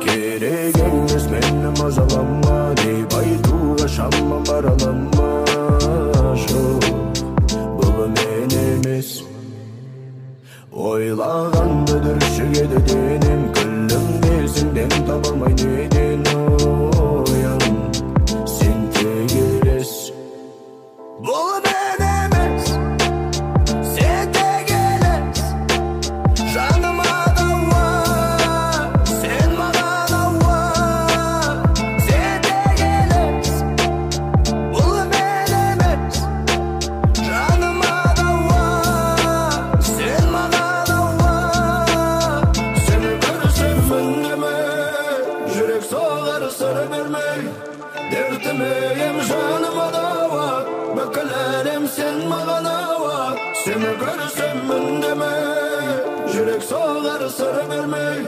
Керек емес мені мазалама деп айтуға шамам баралама. Жоқ, бұл мен емес. Ойлағанды дүршігеді денем, күлім келсің дем таба алмай неден. Оян, сен тек елес. Бұл мен емес, сен тек елес. Жаныма дауа, сен маған ауа. Сен тек елес. Бұл мен емес, жаныма дауа, сен маған ауа. Сені көрсем үндеме, жүрек соғар сыр бермей. Дертіме ем жаныма дауа, бүкіл әлем сен маған ауа. Сені көрсем үндеме, жүрек соғар сыр бермей.